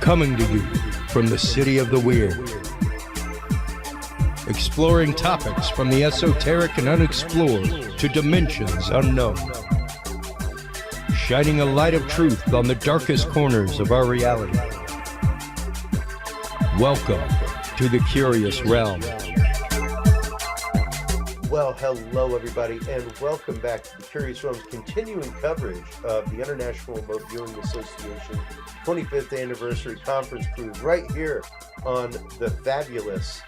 Coming to you from the city of the weird. Exploring topics from the esoteric and unexplored to dimensions unknown. Shining a light of truth on the darkest corners of our reality. Welcome to the Curious Realm. Well, hello everybody, and welcome back to the Curious Realm's continuing coverage of the International Remote Viewing Association 25th Anniversary Conference Cruise right here on the fabulous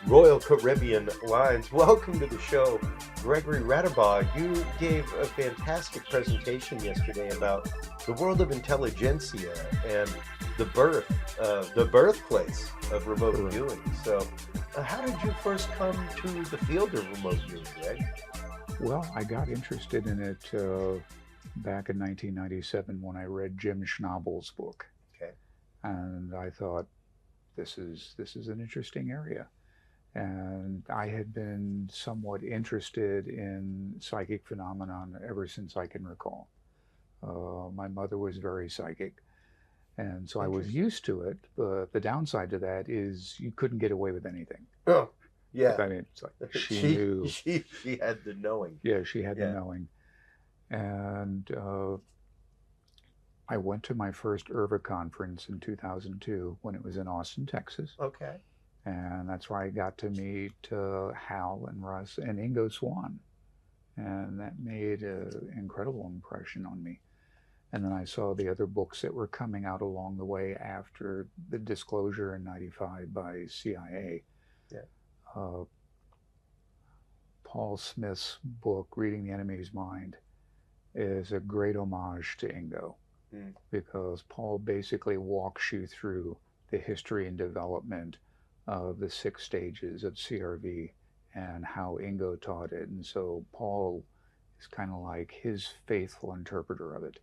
Royal Caribbean lines. Welcome to the show, Gregory Radabaugh. You gave a fantastic presentation yesterday about the world of intelligentsia and the birthplace of remote viewing. So, how did you first come to the field of remote viewing, Greg? Well, I got interested in it back in 1997 when I read Jim Schnabel's book. Okay. And I thought, this is an interesting area. And I had been somewhat interested in psychic phenomenon ever since I can recall. My mother was very psychic. And so I was used to it, but the downside to that is you couldn't get away with anything. Oh, yeah. I mean, it's like she knew. She had the knowing. Yeah, she had the knowing. And I went to my first IRVA conference in 2002 when it was in Austin, Texas. Okay. And that's where I got to meet Hal and Russ and Ingo Swann. And that made an incredible impression on me. And then I saw the other books that were coming out along the way after the disclosure in '95 by CIA. Yeah. Paul Smith's book, Reading the Enemy's Mind, is a great homage to Ingo, because Paul basically walks you through the history and development of the 6 stages of CRV and how Ingo taught it. And so Paul is kind of like his faithful interpreter of it.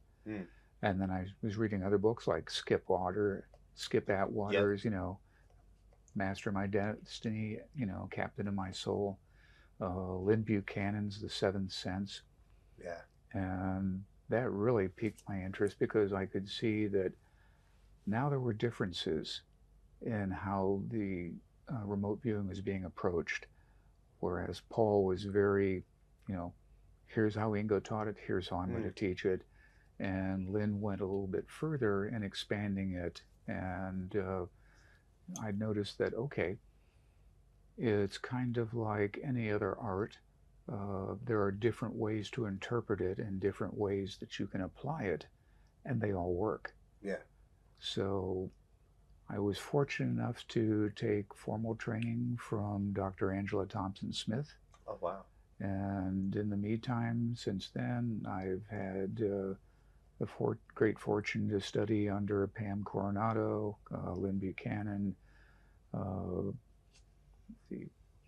And then I was reading other books like Skip Atwater's, Master of My Destiny, Captain of My Soul, Lynn Buchanan's The Seventh Sense. Yeah. And that really piqued my interest because I could see that now there were differences in how the remote viewing was being approached, whereas Paul was very, here's how Ingo taught it, here's how I'm going to teach it. And Lynn went a little bit further in expanding it. And I noticed that, okay, it's kind of like any other art. There are different ways to interpret it and different ways that you can apply it, and they all work. Yeah. So I was fortunate enough to take formal training from Dr. Angela Thompson-Smith. Oh, wow. And in the meantime, since then, I've had the great fortune to study under Pam Coronado, Lynn Buchanan,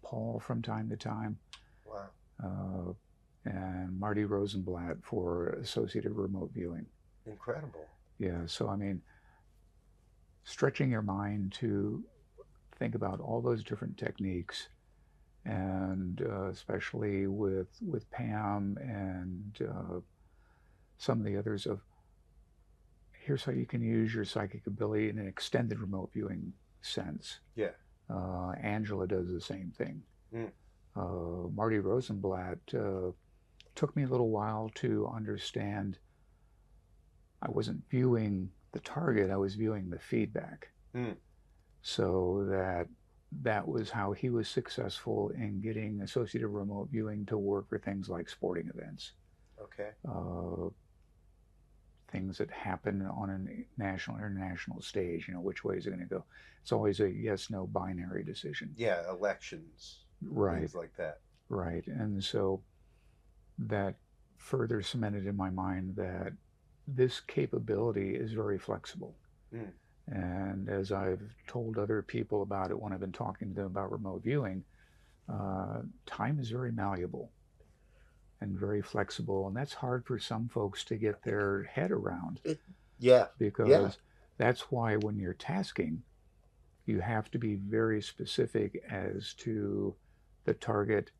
Paul from time to time. Wow. And Marty Rosenblatt for associated remote viewing. Incredible. Yeah, so I mean, stretching your mind to think about all those different techniques, and especially with Pam and some of the others of, here's how you can use your psychic ability in an extended remote viewing sense. Yeah. Angela does the same thing. Marty Rosenblatt took me a little while to understand I wasn't viewing the target, I was viewing the feedback. So that was how he was successful in getting associated remote viewing to work for things like sporting events. Okay. Things that happen on a national, international stage, which way is it going to go? It's always a yes/no binary decision. Yeah, elections. Right. Things like that. Right. And so that further cemented in my mind that this capability is very flexible. And as I've told other people about it when I've been talking to them about remote viewing, time is very malleable and very flexible, and that's hard for some folks to get their head around. Because that's why when you're tasking, you have to be very specific as to the target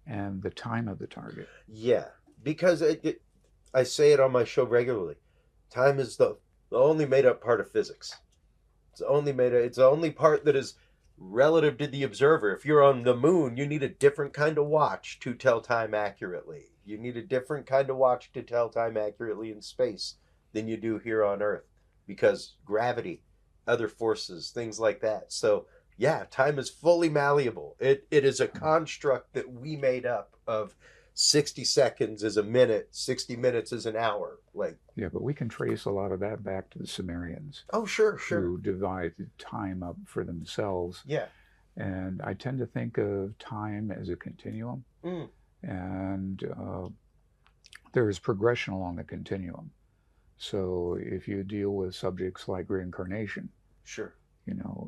and the time of the target. Yeah, because I say it on my show regularly. Time is the only made up part of physics. It's only it's the only part that is relative to the observer. If you're on the moon, you need a different kind of watch to tell time accurately. You need a different kind of watch to tell time accurately in space than you do here on Earth because gravity, other forces, things like that. So, yeah, time is fully malleable. It is a construct that we made up of 60 seconds is a minute, 60 minutes is an hour. Like, Yeah, but we can trace a lot of that back to the Sumerians, oh, sure, sure. who divided time up for themselves. Yeah. And I tend to think of time as a continuum, Mm, and there is progression along the continuum. So if you deal with subjects like reincarnation, sure.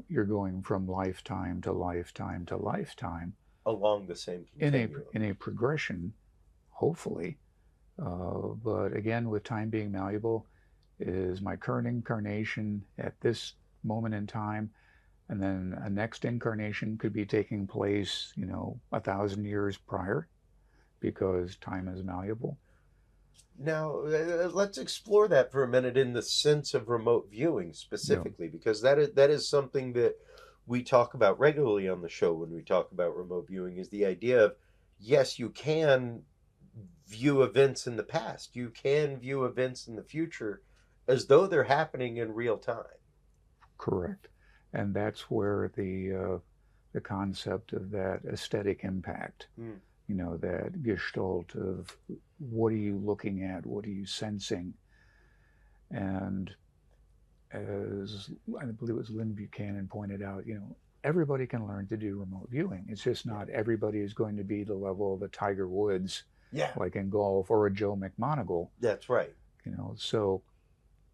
you're going from lifetime to lifetime to lifetime Along the same in continuum. a progression, hopefully. But again, with time being malleable, is my current incarnation at this moment in time, and then a next incarnation could be taking place, 1,000 years prior, because time is malleable. Now, let's explore that for a minute in the sense of remote viewing specifically, because that is something that we talk about regularly on the show when we talk about remote viewing, is the idea of, yes, you can view events in the past, you can view events in the future as though they're happening in real time. Correct. And that's where the concept of that aesthetic impact, Mm. that gestalt of what are you looking at, what are you sensing, and as I believe it was Lynn Buchanan pointed out, everybody can learn to do remote viewing. It's just not everybody is going to be the level of a Tiger Woods, Yeah, like in golf, or a Joe McMoneagle. that's right. So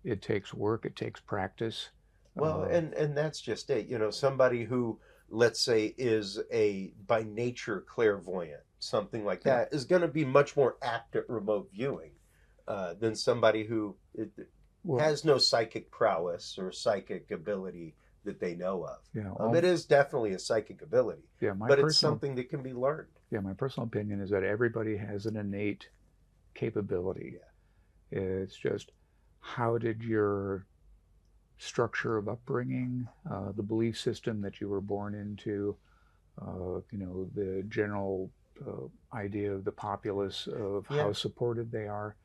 it takes work, it takes practice. Well, and that's just it. Somebody who, let's say, is a by nature clairvoyant, something like Yeah. that, is going to be much more apt at remote viewing than somebody who Well, has no psychic prowess or psychic ability that they know of. yeah, It is definitely a psychic ability, yeah, but it's something that can be learned. my personal opinion is that everybody has an innate capability. Yeah. It's just, how did your structure of upbringing, the belief system that you were born into, the general idea of the populace of Yeah. how supported they are.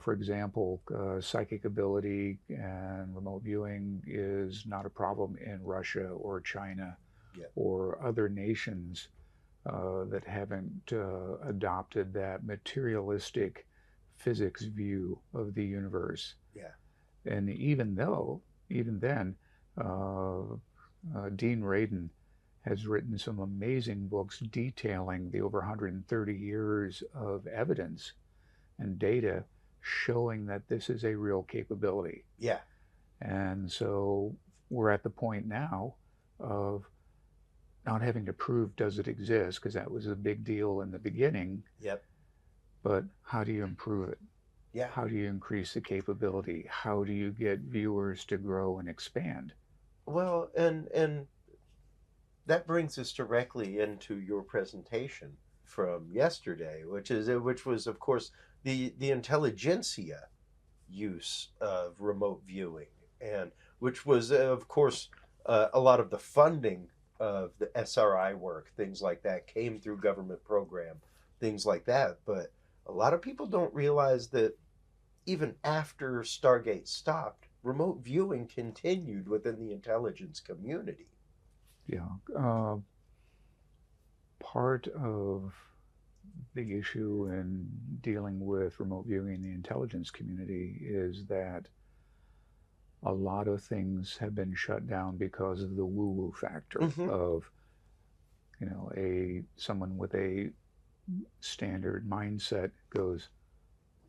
For example, psychic ability and remote viewing is not a problem in Russia or China Yeah. or other nations that haven't adopted that materialistic physics view of the universe. Yeah. And even then, Dean Radin has written some amazing books detailing the over 130 years of evidence and data showing that this is a real capability. Yeah. And so we're at the point now of not having to prove does it exist, because that was a big deal in the beginning. Yep. But how do you improve it? Yeah. How do you increase the capability? How do you get viewers to grow and expand? Well, and that brings us directly into your presentation from yesterday, which was, of course, the intelligentsia use of remote viewing, and which was, of course, a lot of the funding of the SRI work, things like that, came through government program, things like that. But a lot of people don't realize that even after Stargate stopped, remote viewing continued within the intelligence community. Yeah. Part of the issue in dealing with remote viewing in the intelligence community is that a lot of things have been shut down because of the woo-woo factor of, someone with a standard mindset goes,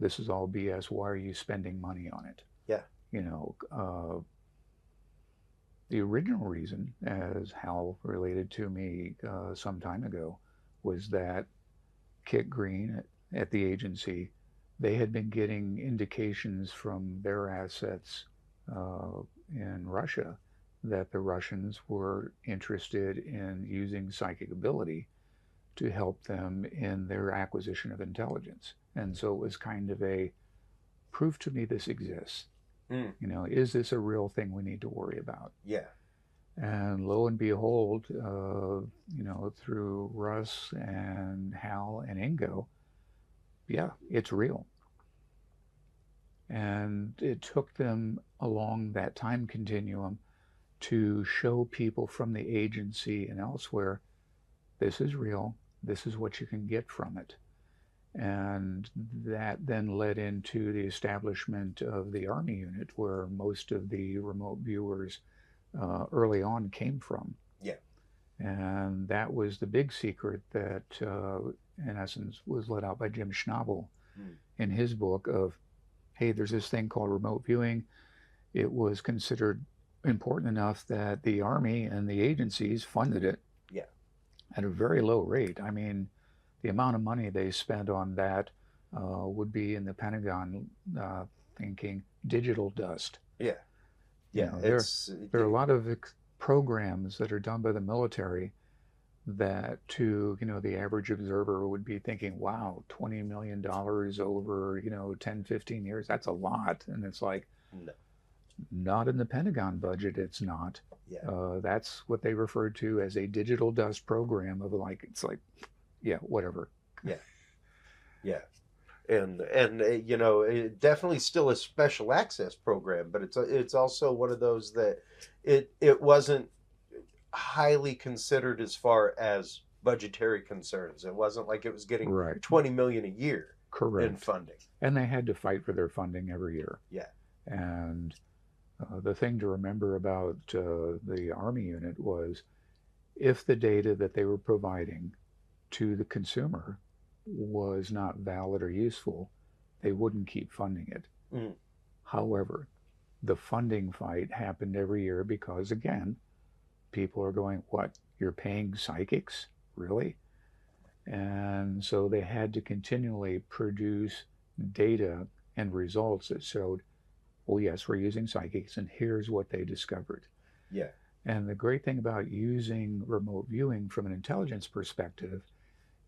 this is all BS. Why are you spending money on it? Yeah. The original reason, as Hal related to me some time ago, was that Kit Green at the agency, they had been getting indications from their assets in Russia that the Russians were interested in using psychic ability to help them in their acquisition of intelligence. And so it was kind of a, prove to me this exists. Mm. You know, is this a real thing we need to worry about? Yeah. And lo and behold, you know, through Russ and Hal and Ingo, yeah, it's real. And it took them along that time continuum to show people from the agency and elsewhere, this is real, this is what you can get from it. And that then led into the establishment of the Army unit, where most of the remote viewers early on came from. Yeah. And that was the big secret that, in essence, was let out by Jim Schnabel in his book of, hey, there's this thing called remote viewing. It was considered important enough that the Army and the agencies funded it Yeah. at a very low rate. I mean, the amount of money they spent on that would be in the Pentagon thinking digital dust. Yeah. You Yeah. know, there are a lot of programs that are done by the military that to, you know, the average observer would be thinking, wow, $20 million over, you know, 10, 15 years, that's a lot. And it's like, no. Not in the Pentagon budget, it's not. Yeah. That's what they referred to as a digital dust program of like, it's like, yeah, whatever. Yeah. Yeah. And you know, it definitely still a special access program, but it's also one of those that it wasn't highly considered as far as budgetary concerns. It wasn't like it was getting Right. 20 million a year Correct. in funding. And they had to fight for their funding every year. Yeah. And the thing to remember about the Army unit was if the data that they were providing to the consumer was not valid or useful, they wouldn't keep funding it. Mm. However, the funding fight happened every year because, again, people are going, what, you're paying psychics? Really? And so they had to continually produce data and results that showed, well, yes, we're using psychics, and here's what they discovered. Yeah. And the great thing about using remote viewing from an intelligence perspective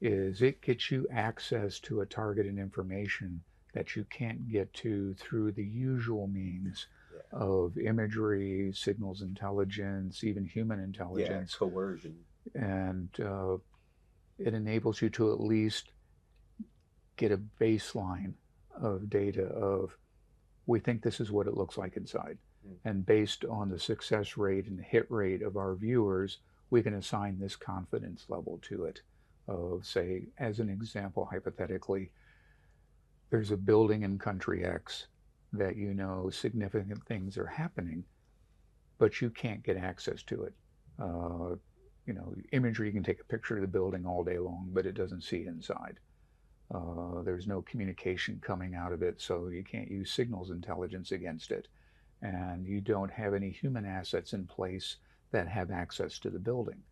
is it gets you access to a target and information that you can't get to through the usual means of imagery, signals intelligence, even human intelligence. Yeah, coercion. And it enables you to at least get a baseline of data of, we think this is what it looks like inside. And based on the success rate and hit rate of our viewers, we can assign this confidence level to it. Of, say, as an example, hypothetically, there's a building in country X that you know significant things are happening, but you can't get access to it. You know, imagery, you can take a picture of the building all day long, but it doesn't see inside. There's no communication coming out of it, so you can't use signals intelligence against it. And you don't have any human assets in place that have access to the building.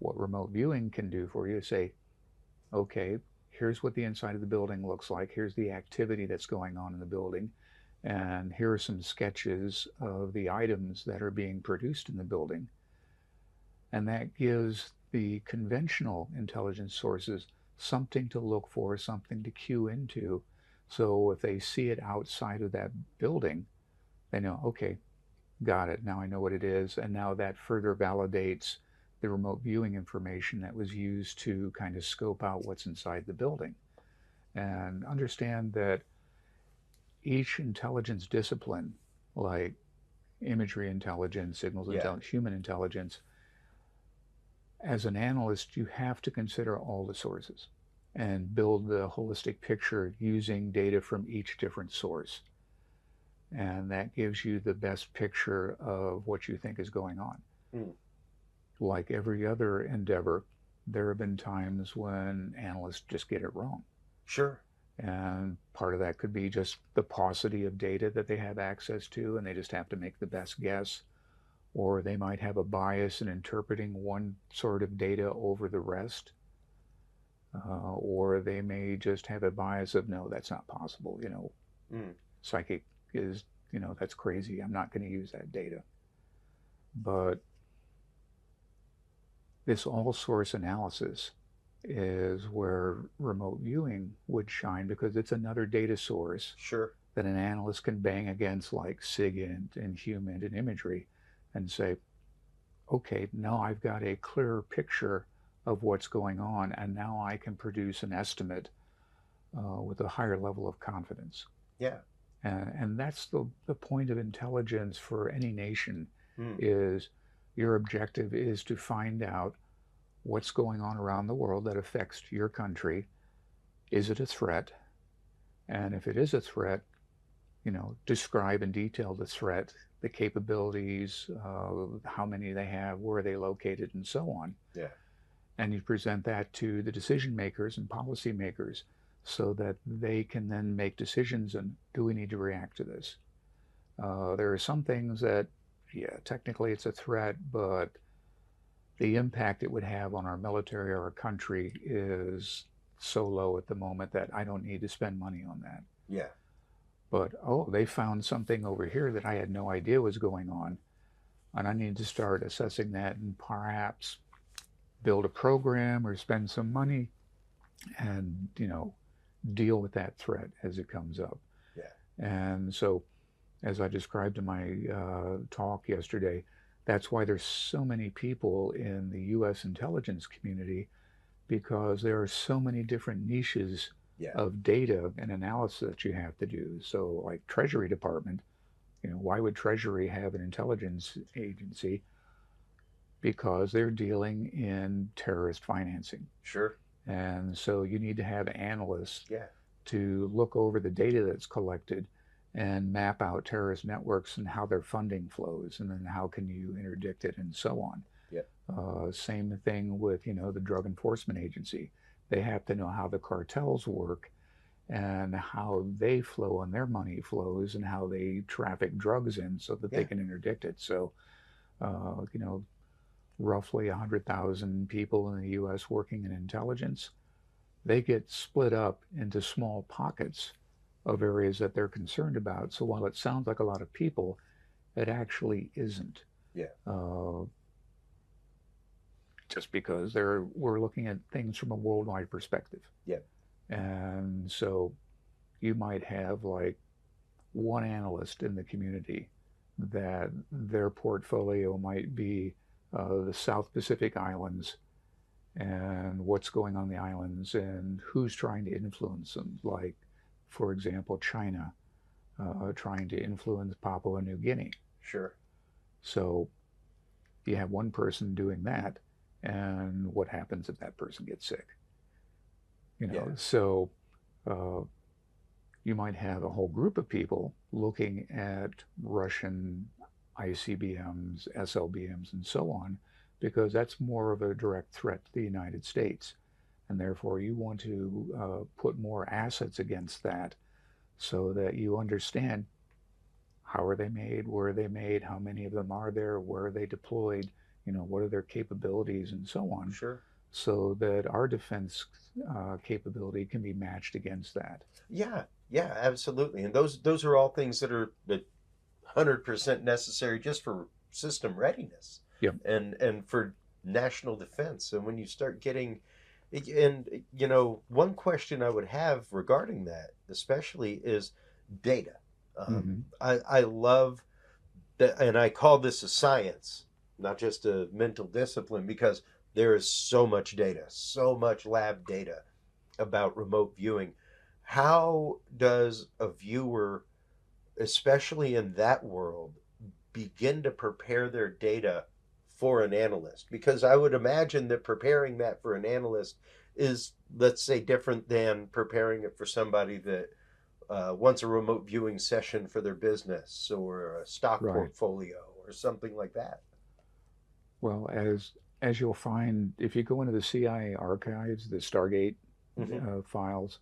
What remote viewing can do for you is say, okay, here's what the inside of the building looks like, here's the activity that's going on in the building, and here are some sketches of the items that are being produced in the building. And that gives the conventional intelligence sources something to look for, something to cue into. So if they see it outside of that building, they know, okay, got it, now I know what it is. And now that further validates the remote viewing information that was used to kind of scope out what's inside the building. And understand that each intelligence discipline, like imagery intelligence, signals intelligence, human intelligence, as an analyst, you have to consider all the sources and build the holistic picture using data from each different source. And that gives you the best picture of what you think is going on. Like every other endeavor, there have been times when analysts just get it wrong. Sure. And part of that could be just the paucity of data that they have access to, and they just have to make the best guess. Or they might have a bias in interpreting one sort of data over the rest. Or they may just have a bias of, no, that's not possible. You know, psychic is, you know, that's crazy. I'm not going to use that data. But this all source analysis is where remote viewing would shine, because it's another data source Sure. that an analyst can bang against like SIGINT and HUMINT and imagery and say, okay, now I've got a clearer picture of what's going on, and now I can produce an estimate with a higher level of confidence. Yeah. And that's the point of intelligence for any nation, Mm. is your objective is to find out what's going on around the world that affects your country. Is it a threat? And if it is a threat, describe in detail the threat, the capabilities, how many they have, where are they located, and so on. Yeah. And you present that to the decision makers and policy makers so that they can then make decisions on, do we need to react to this? There are some things that, yeah, technically it's a threat, but the impact it would have on our military or our country is so low at the moment that I don't need to spend money on that. Yeah. But, oh, they found something over here that I had no idea was going on, and I need to start assessing that and perhaps build a program or spend some money and, deal with that threat as it comes up. Yeah. And so, as I described in my talk yesterday, that's why there's so many people in the U.S. intelligence community, because there are so many different niches of data and analysis that you have to do. So like Treasury Department, why would Treasury have an intelligence agency? Because they're dealing in terrorist financing. Sure. And so you need to have analysts Yeah. to look over the data that's collected and map out terrorist networks and how their funding flows, and then how can you interdict it, and so on. Yeah. Same thing with, the Drug Enforcement Agency. They have to know how the cartels work and how they flow and their money flows and how they traffic drugs in so that they can interdict it. So, roughly 100,000 people in the U.S. working in intelligence, they get split up into small pockets of areas that they're concerned about. So while it sounds like a lot of people, it actually isn't. Yeah. Just because we're looking at things from a worldwide perspective. Yeah. And so you might have like one analyst in the community that their portfolio might be the South Pacific Islands and what's going on in the islands and who's trying to influence them. Like, for example, China trying to influence Papua New Guinea. Sure. So you have one person doing that, and what happens if that person gets sick? So you might have a whole group of people looking at Russian ICBMs, SLBMs, and so on, because that's more of a direct threat to the United States. And therefore you want to put more assets against that so that you understand how are they made, where are they made, how many of them are there, where are they deployed, what are their capabilities, and so on. Sure. So that our defense capability can be matched against that. Yeah, absolutely. And those are all things that are 100% necessary just for system readiness. Yep. And for national defense. And when you start getting, and one question I would have regarding that, especially, is data. I love that, and I call this a science, not just a mental discipline, because there is so much data, so much lab data about remote viewing. How does a viewer, especially in that world, begin to prepare their data for an analyst? Because I would imagine that preparing that for an analyst is, let's say, different than preparing it for somebody that wants a remote viewing session for their business or a stock portfolio or something like that. Well, as you'll find, if you go into the CIA archives, the Stargate files,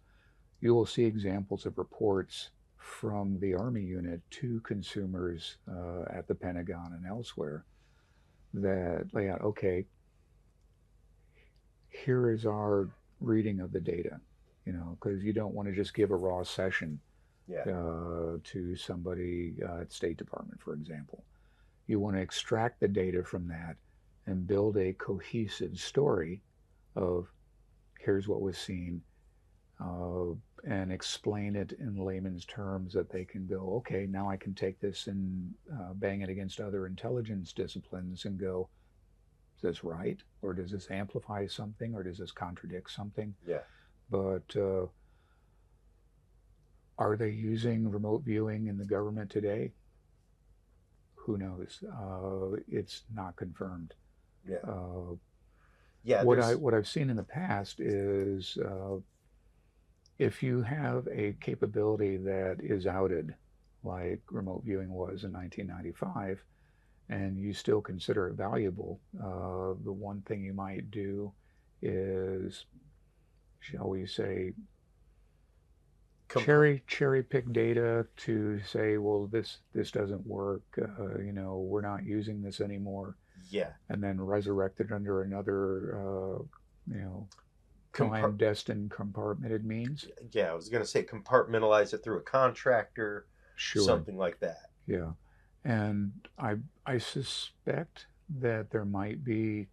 you will see examples of reports from the Army unit to consumers at the Pentagon and elsewhere that lay out, okay, here is our reading of the data, because you don't want to just give a raw session to somebody at State Department, for example. You want to extract the data from that and build a cohesive story of here's what was seen, and explain it in layman's terms that they can go, okay, now I can take this and bang it against other intelligence disciplines and go, is this right? Or does this amplify something? Or does this contradict something? Yeah. But are they using remote viewing in the government today? Who knows? It's not confirmed. Yeah. What I've seen in the past is if you have a capability that is outed, like remote viewing was in 1995, and you still consider it valuable, the one thing you might do is, shall we say, cherry pick data to say, well, this doesn't work. We're not using this anymore. Yeah. And then resurrect it under another, clandestine compartmented means. Yeah, I was going to say compartmentalize it through a contractor, Sure. something like that. Yeah, and I suspect that there might be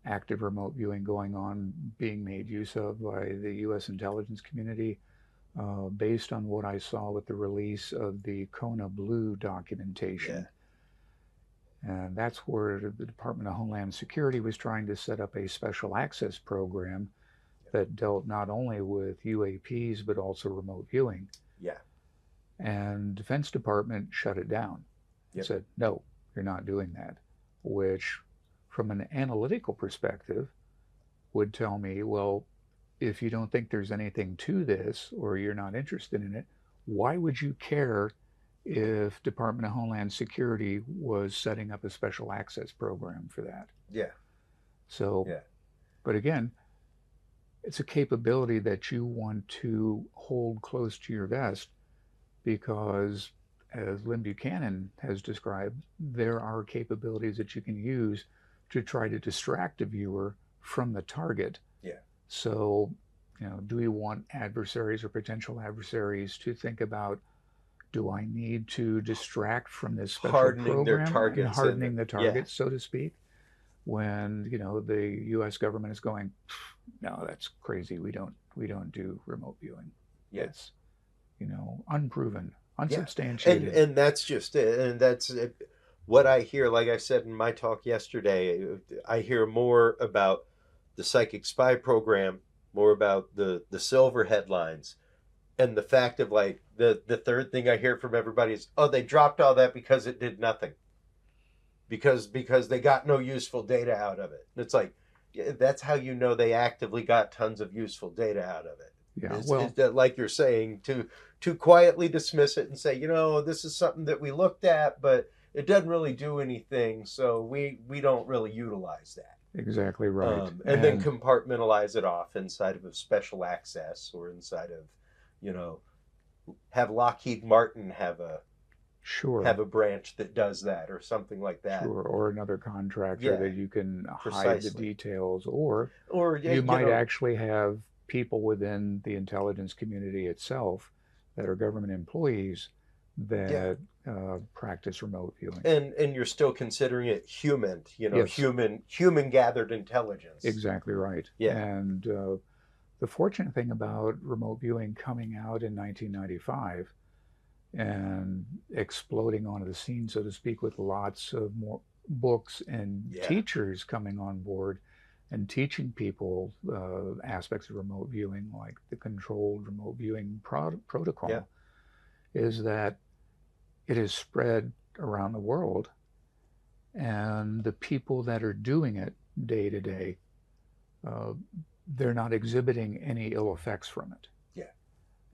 active remote viewing going on, being made use of by the U.S. intelligence community, based on what I saw with the release of the Kona Blue documentation. And that's where the Department of Homeland Security was trying to set up a special access program that dealt not only with UAPs, but also remote viewing. Yeah. And Defense Department shut it down. Yep. Said, no, you're not doing that. Which, from an analytical perspective, would tell me, well, if you don't think there's anything to this, or you're not interested in it, why would you care if Department of Homeland Security was setting up a special access program for that? Yeah. So, but again, it's a capability that you want to hold close to your vest because, as Lynn Buchanan has described, there are capabilities that you can use to try to distract a viewer from the target. Yeah. So, do we want adversaries or potential adversaries to think about, do I need to distract from this special Hardening their program targets and hardening the targets, yeah. so to speak, when the U.S. government is going, no, that's crazy. We don't do remote viewing. Yeah. It's unproven, unsubstantiated. And that's just it. And that's it. What I hear, like I said in my talk yesterday, I hear more about the psychic spy program, more about the silver headlines, and the fact of like the third thing I hear from everybody is, oh, they dropped all that because it did nothing, because they got no useful data out of it. And it's like, that's how you know they actively got tons of useful data out of it. Yeah, Is that, like you're saying, to quietly dismiss it and say, this is something that we looked at, but it doesn't really do anything, so we don't really utilize that. Exactly right. And then compartmentalize it off inside of a special access, or inside of, have Lockheed Martin have a branch that does that, or something like that. Sure, or another contractor that you can hide the details, or you might actually have people within the intelligence community itself that are government employees that practice remote viewing. And you're still considering it human, human gathered intelligence. Exactly right. Yeah. And the fortunate thing about remote viewing coming out in 1995 and exploding onto the scene, so to speak, with lots of more books and teachers coming on board and teaching people aspects of remote viewing, like the controlled remote viewing protocol, is that it is spread around the world, and the people that are doing it day to day, they're not exhibiting any ill effects from it. Yeah.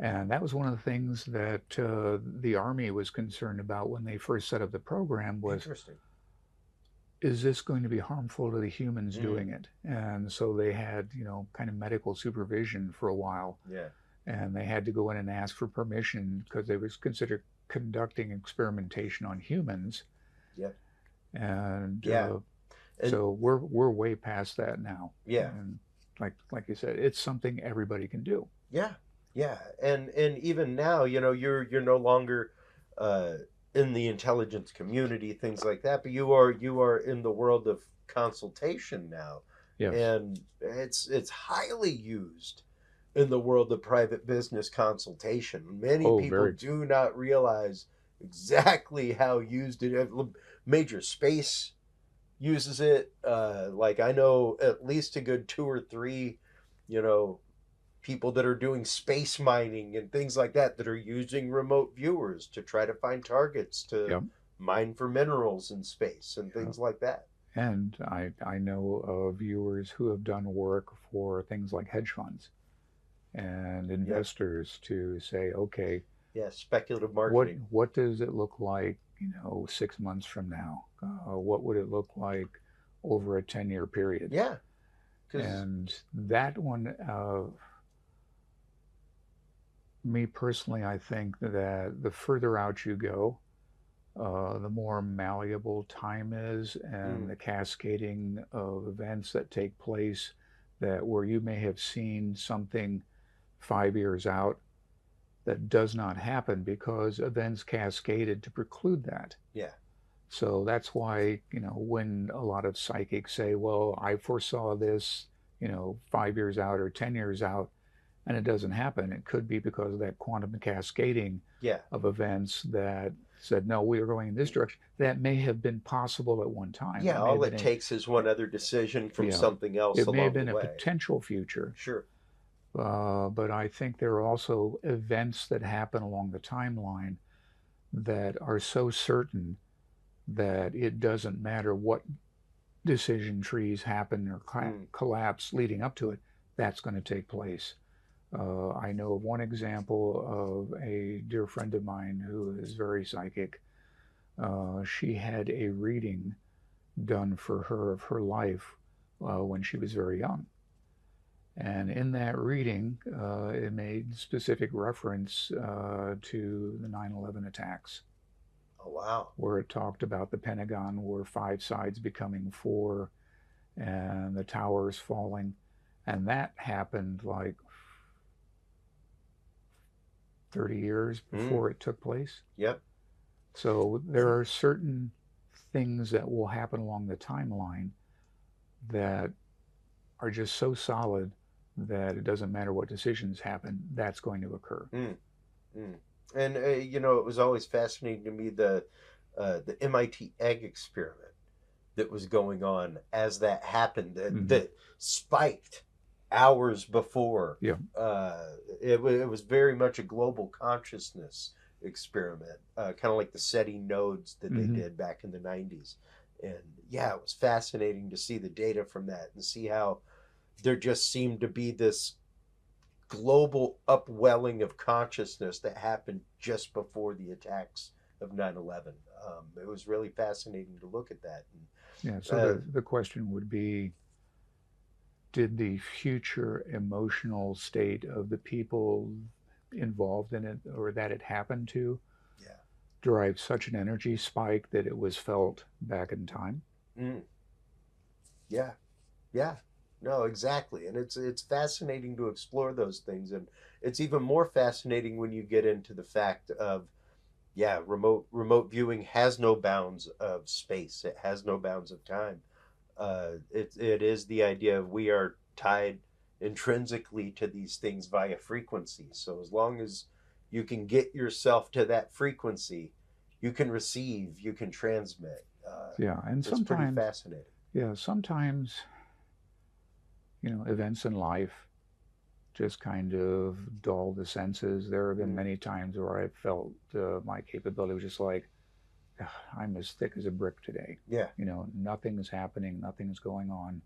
And that was one of the things that the Army was concerned about when they first set up the program was, interesting, is this going to be harmful to the humans doing it? And so they had, kind of medical supervision for a while. Yeah. And they had to go in and ask for permission because they was considered conducting experimentation on humans. Yeah. And so we're way past that now. Yeah. And like you said, it's something everybody can do. Yeah. Yeah. And even now, you're no longer in the intelligence community, things like that, but you are in the world of consultation now. Yes. And it's highly used in the world of private business consultation. Many Oh, people very. do not realize exactly how used it. Major space uses it. Like I know at least a good two or three, you know, people that are doing space mining and things like that are using remote viewers to try to find targets to Yep. mine for minerals in space and Yeah. things like that. And I know of viewers who have done work for things like hedge funds and investors to say, okay, Yeah, speculative what marketing. what does it look like, 6 months from now? What would it look like over a 10-year period? Yeah, because And that one, me personally, I think that the further out you go, the more malleable time is, and the cascading of events that take place, that where you may have seen something 5 years out that does not happen because events cascaded to preclude that. yeah, So that's why, when a lot of psychics say, well, I foresaw this, 5 years out or 10 years out, and it doesn't happen, it could be because of that quantum cascading yeah, of events that said, no, we are going in this direction. That may have been possible at one time. yeah. It may have All been it takes is one other decision from something else it may have along been the a way. potential future. Sure. But I think there are also events that happen along the timeline that are so certain that it doesn't matter what decision trees happen or collapse leading up to it, that's going to take place. I know of one example of a dear friend of mine who is very psychic. She had a reading done for her of her life when she was very young. And in that reading, it made specific reference to the 9/11 attacks. Oh, wow. Where it talked about the Pentagon were 5 sides becoming 4 and the towers falling. And that happened like 30 years before it took place. Yep. So there are certain things that will happen along the timeline that are just so solid that it doesn't matter what decisions happen, that's going to occur. And it was always fascinating to me the MIT egg experiment that was going on as that happened that spiked hours before. Yeah. It was very much a global consciousness experiment, kind of like the SETI nodes that they did back in the 90s. And yeah, it was fascinating to see the data from that and see how there just seemed to be this global upwelling of consciousness that happened just before the attacks of 9/11. It was really fascinating to look at that. Yeah, so the question would be, did the future emotional state of the people involved in it or that it happened to drive such an energy spike that it was felt back in time? Yeah. No, exactly. And it's fascinating to explore those things. And it's even more fascinating when you get into the fact of, remote viewing has no bounds of space. It has no bounds of time. It is the idea of we are tied intrinsically to these things via frequency. So as long as you can get yourself to that frequency, you can receive, you can transmit. And it's pretty fascinating. Yeah, sometimes events in life just kind of dull the senses. There have been many times where I've felt my capability was just like, I'm as thick as a brick today. Yeah. Nothing is happening, nothing's going on.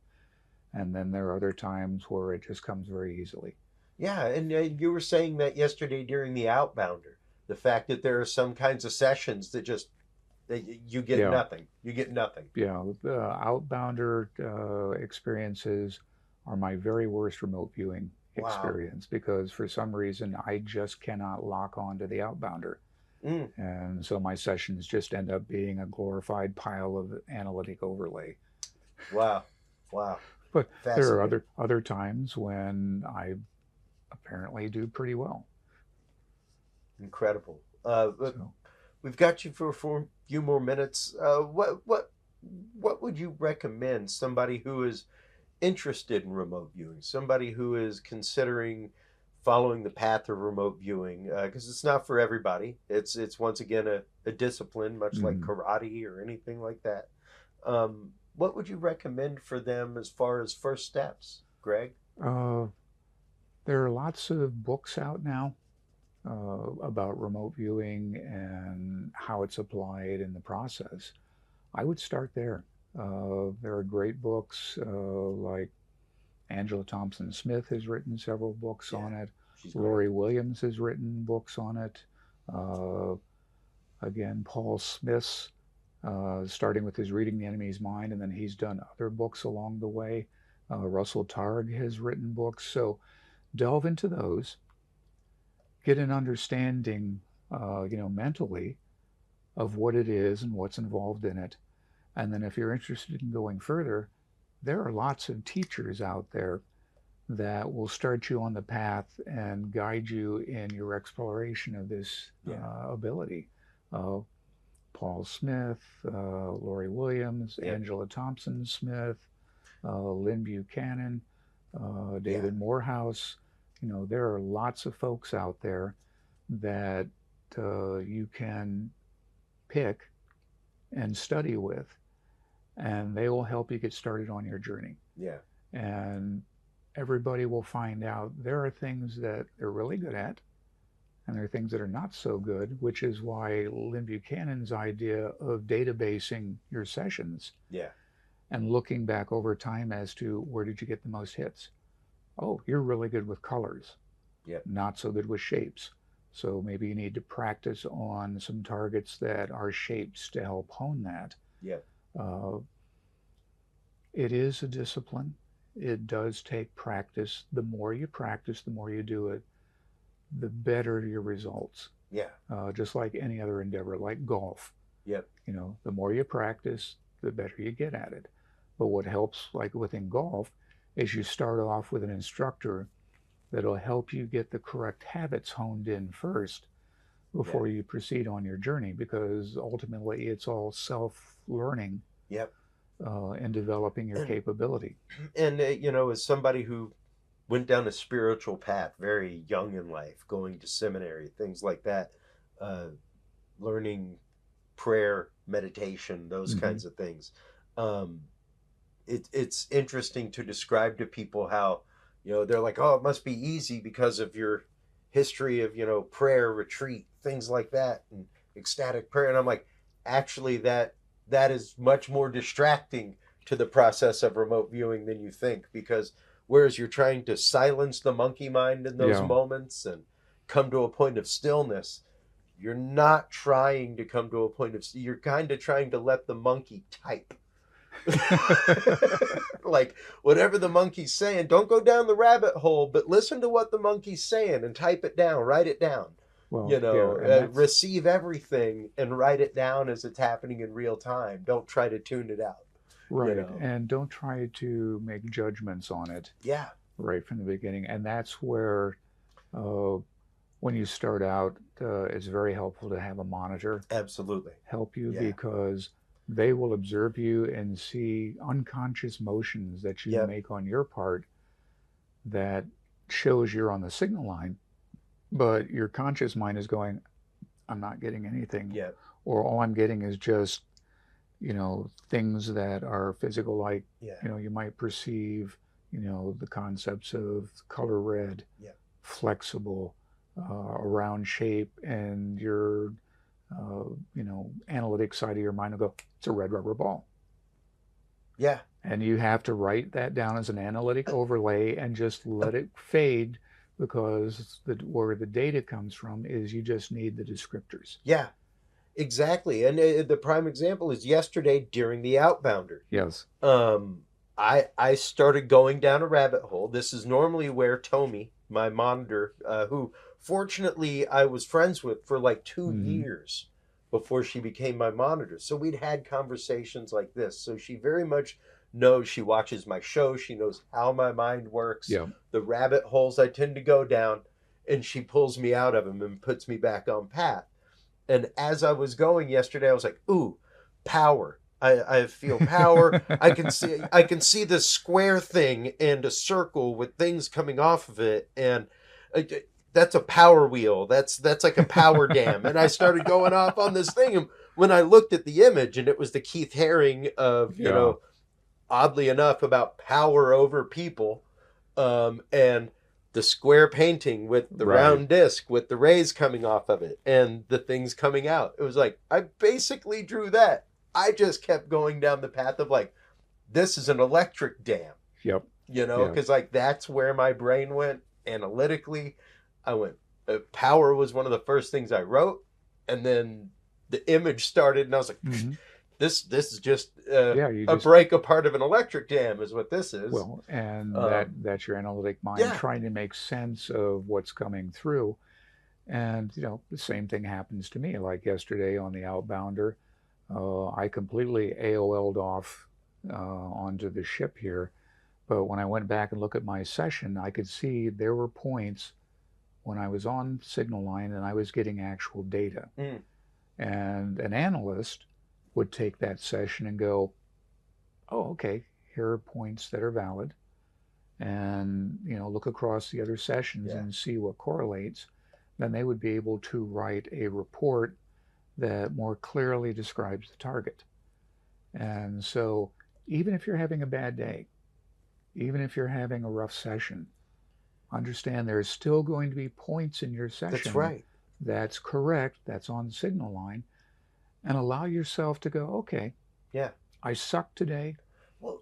And then there are other times where it just comes very easily. Yeah, and you were saying that yesterday during the Outbounder, the fact that there are some kinds of sessions that just you get nothing. You get nothing. Yeah, the Outbounder experiences are my very worst remote viewing experience because for some reason I just cannot lock on to the Outbounder. And so my sessions just end up being a glorified pile of analytic overlay. Wow. But there are other times when I apparently do pretty well. Incredible. We've got you for a few more minutes. What would you recommend somebody who is interested in remote viewing, somebody who is considering following the path of remote viewing, because it's not for everybody. It's once again a discipline, much like karate or anything like that. What would you recommend for them as far as first steps, Greg? There are lots of books out now about remote viewing and how it's applied in the process. I would start there. There are great books like Angela Thompson Smith has written several books on it. Lori Williams has written books on it. Again, Paul Smith's starting with his Reading the Enemy's Mind, and then he's done other books along the way. Russell Targ has written books. So delve into those, get an understanding, mentally of what it is and what's involved in it. And then if you're interested in going further, there are lots of teachers out there that will start you on the path and guide you in your exploration of this ability. Paul Smith, Lori Williams, Angela Thompson Smith, Lynn Buchanan, David Morehouse. There are lots of folks out there that you can pick and study with, and they will help you get started on your journey. Yeah. And everybody will find out there are things that they're really good at, and there are things that are not so good, which is why Lynn Buchanan's idea of databasing your sessions and looking back over time as to where did you get the most hits. Oh, you're really good with colors, not so good with shapes. So maybe you need to practice on some targets that are shapes to help hone that. It is a discipline. It does take practice. The more you practice, the more you do it, the better your results. Just like any other endeavor, like golf. The more you practice, the better you get at it. But what helps, like within golf, is you start off with an instructor that'll help you get the correct habits honed in first before you proceed on your journey, because ultimately it's all self-learning and developing your capability. And, as somebody who went down a spiritual path very young in life, going to seminary, things like that, learning prayer, meditation, those kinds of things. It's interesting to describe to people how, they're like, oh, it must be easy because of your history of, prayer, retreat, things like that, and ecstatic prayer. And I'm like, actually, that is much more distracting to the process of remote viewing than you think, because whereas you're trying to silence the monkey mind in those moments and come to a point of stillness, you're not trying to come to a point of, you're kind of trying to let the monkey type. Like whatever the monkey's saying, don't go down the rabbit hole, but listen to what the monkey's saying and type it down, write it down. Receive everything and write it down as it's happening in real time. Don't try to tune it out. And don't try to make judgments on it right from the beginning. And that's where when you start out, it's very helpful to have a monitor help you, because they will observe you and see unconscious motions that you make on your part that shows you're on the signal line, but your conscious mind is going, I'm not getting anything. Or all I'm getting is just, things that are physical, like, you might perceive, the concepts of color red, flexible, a round shape, and your analytic side of your mind will go, it's a red rubber ball. And you have to write that down as an analytic overlay and just let it fade, because where the data comes from is you just need the descriptors. Exactly. And the prime example is yesterday during the Outbounder. I started going down a rabbit hole. This is normally where Tomi, my monitor, who fortunately I was friends with for like 2 years before she became my monitor. So we'd had conversations like this. So she very much knows, she watches my show. She knows how my mind works, the rabbit holes I tend to go down, and she pulls me out of them and puts me back on path. And as I was going yesterday, I was like, ooh, power. I feel power. I can see this square thing and a circle with things coming off of it. And that's a power wheel. That's like a power dam. And I started going off on this thing. And when I looked at the image, and it was the Keith Haring of, oddly enough, about power over people, and the square painting with the round disc with the rays coming off of it and the things coming out. It was like, I basically drew that. I just kept going down the path of like, this is an electric dam. Yep. Because like that's where my brain went analytically. I went, power was one of the first things I wrote. And then the image started, and I was like, this is just a break apart of an electric dam is what this is. Well, and that's your analytic mind trying to make sense of what's coming through. And, the same thing happens to me. Like yesterday on the outbounder, I completely AOL'd off onto the ship here. But when I went back and looked at my session, I could see there were points when I was on signal line and I was getting actual data. And an analyst would take that session and go, oh, okay, here are points that are valid. And, look across the other sessions and see what correlates. Then they would be able to write a report that more clearly describes the target. And so even if you're having a bad day, even if you're having a rough session, understand there's still going to be points in your session. That's right. That's correct. That's on signal line. And allow yourself to go, okay, I sucked today,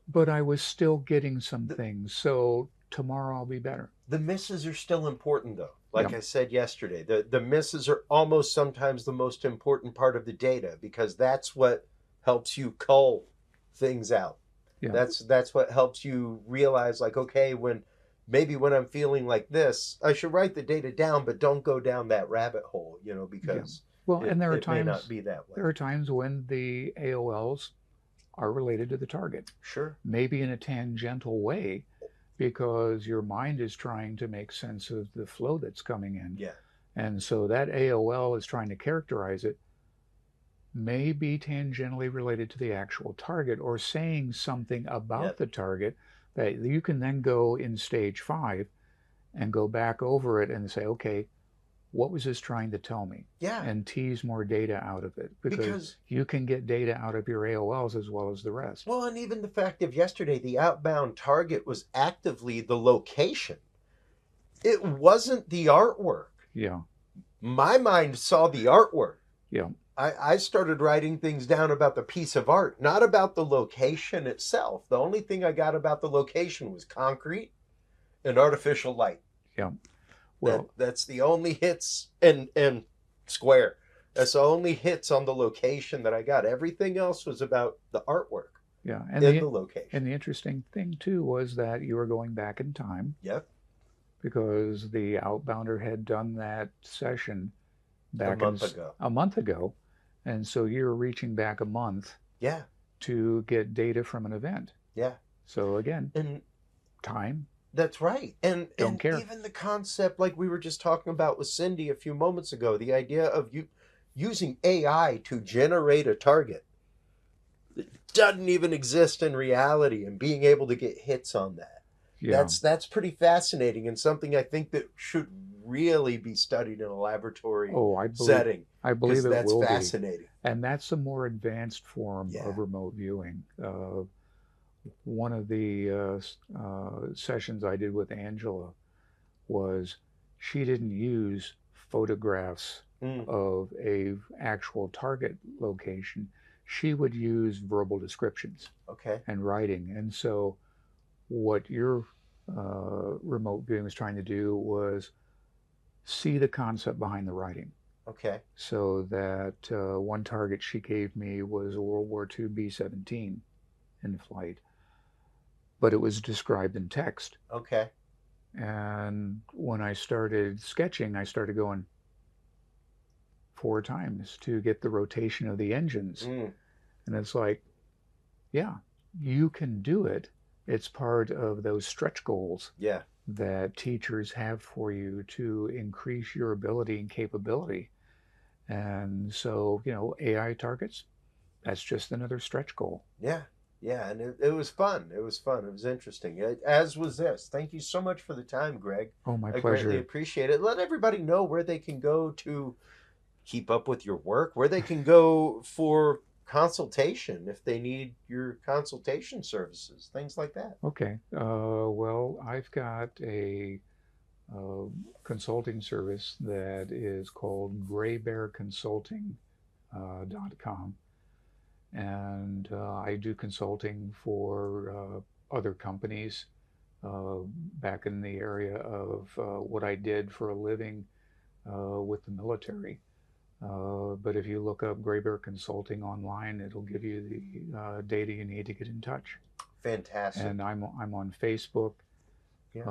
but I was still getting some things. So tomorrow I'll be better. The misses are still important, though. Like I said yesterday, the misses are almost sometimes the most important part of the data, because that's what helps you cull things out. That's what helps you realize, like, okay, when I'm feeling like this, I should write the data down, but don't go down that rabbit hole, because and there are times may not be that way. There are times when the AOLs are related to the target. Sure. Maybe in a tangential way, because your mind is trying to make sense of the flow that's coming in. Yeah. And so that AOL is trying to characterize it, may be tangentially related to the actual target, or saying something about the target that you can then go in stage 5 and go back over it and say, okay, what was this trying to tell me? Yeah. And tease more data out of it, because you can get data out of your AOLs as well as the rest. Well, and even the fact of yesterday, the outbound target was actively the location. It wasn't the artwork. Yeah. My mind saw the artwork. Yeah. I started writing things down about the piece of art, not about the location itself. The only thing I got about the location was concrete and artificial light. Yeah. Well, that's the only hits, and square. That's the only hits on the location that I got. Everything else was about the artwork. Yeah, and the location. And the interesting thing too was that you were going back in time. Yep. Because the outbounder had done that session back a month ago, and so you're reaching back a month. Yeah. To get data from an event. Yeah. So again, and time. That's right. And care. Even the concept, like we were just talking about with Cindy a few moments ago, the idea of you using AI to generate a target that doesn't even exist in reality, and being able to get hits on that. Yeah. That's pretty fascinating, and something I think that should really be studied in a laboratory setting. I believe it that's will fascinating. Be. And that's a more advanced form of remote viewing. One of the sessions I did with Angela was she didn't use photographs of a actual target location. She would use verbal descriptions and writing. And so what your remote viewing was trying to do was see the concept behind the writing. Okay. So that one target she gave me was a World War II B-17 in flight, but it was described in text. Okay. And when I started sketching, I started going 4 times to get the rotation of the engines. And it's like, yeah, you can do it. It's part of those stretch goals that teachers have for you to increase your ability and capability. And so, AI targets, that's just another stretch goal. Yeah. Yeah, and it was fun. It was fun. It was interesting, as was this. Thank you so much for the time, Greg. Oh, my I pleasure. greatly appreciate it. Let everybody know where they can go to keep up with your work, where they can go for consultation if they need your consultation services, things like that. Okay. Well, I've got a consulting service that is called graybearconsulting.com. And I do consulting for other companies back in the area of what I did for a living with the military. But if you look up Gray Bear Consulting online, it'll give you the data you need to get in touch. Fantastic. And I'm on Facebook. Yeah.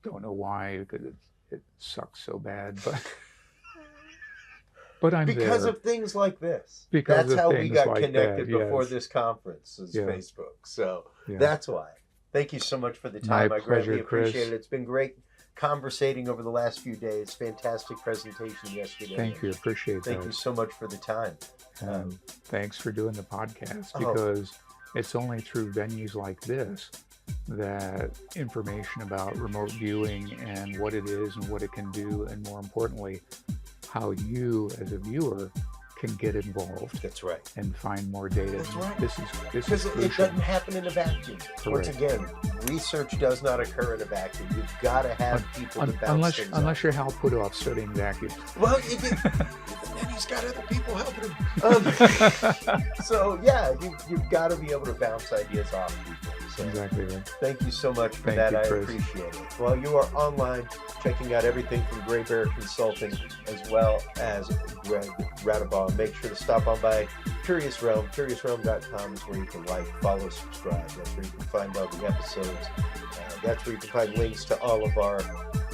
Don't know why, because it sucks so bad, but I'm because there. of things like this. Because that's of how we things got like connected that, before yes. this conference is Yeah. Facebook. So Yeah. that's why. Thank you so much for the time. My I greatly pleasure, Chris. appreciate it. It's been great conversating over the last few days. Fantastic presentation yesterday. Thank you. Appreciate Thank that. you so much for the time. And thanks for doing the podcast, Oh. because it's only through venues like this that information about remote viewing and what it is and what it can do, and more importantly, how you as a viewer can get involved That's right. and find more data. That's right. This Because is it crucial. doesn't happen in a vacuum. Once Correct. again, research does not occur in a vacuum. You've got to have people to bounce Unless things unless you're Hal Puthoff studying vacuums. Well, even then he's got other people helping him. So yeah, you've got to be able to bounce ideas off people. So Exactly right. thank you so much for Thank that. you, I Chris. appreciate it. Well, you are online checking out everything from Gray Bear Consulting as well as Greg Radabaugh. Make sure to stop on by Curious Realm. CuriousRealm.com is where you can like, follow, subscribe. That's where you can find all the episodes. That's where you can find links to all of our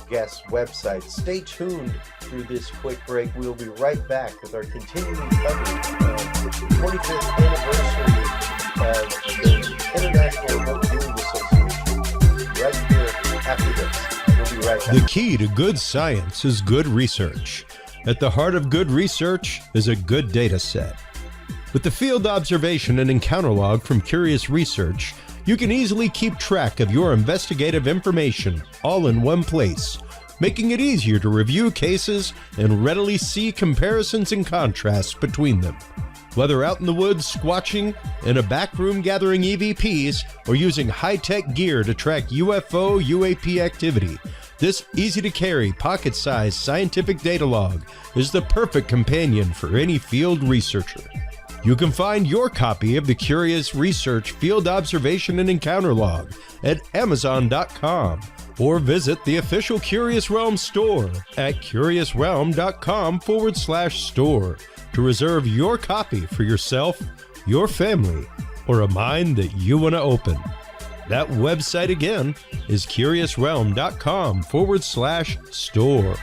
guest websites. Stay tuned through this quick break. We'll be right back with our continuing coverage of the 25th anniversary of the International Remote Viewing Association right here after this. We'll be right back. The key to good science is good research. At the heart of good research is a good data set. With the field observation and encounter log from Curious Research, you can easily keep track of your investigative information all in one place, making it easier to review cases and readily see comparisons and contrasts between them. Whether out in the woods squatching, in a back room gathering EVPs, or using high-tech gear to track UFO, UAP activity, this easy-to-carry, pocket-sized scientific data log is the perfect companion for any field researcher. You can find your copy of the Curious Research Field Observation and Encounter Log at Amazon.com, or visit the official Curious Realm store at CuriousRealm.com/store to reserve your copy for yourself, your family, or a mind that you want to open. That website again is CuriousRealm.com/store.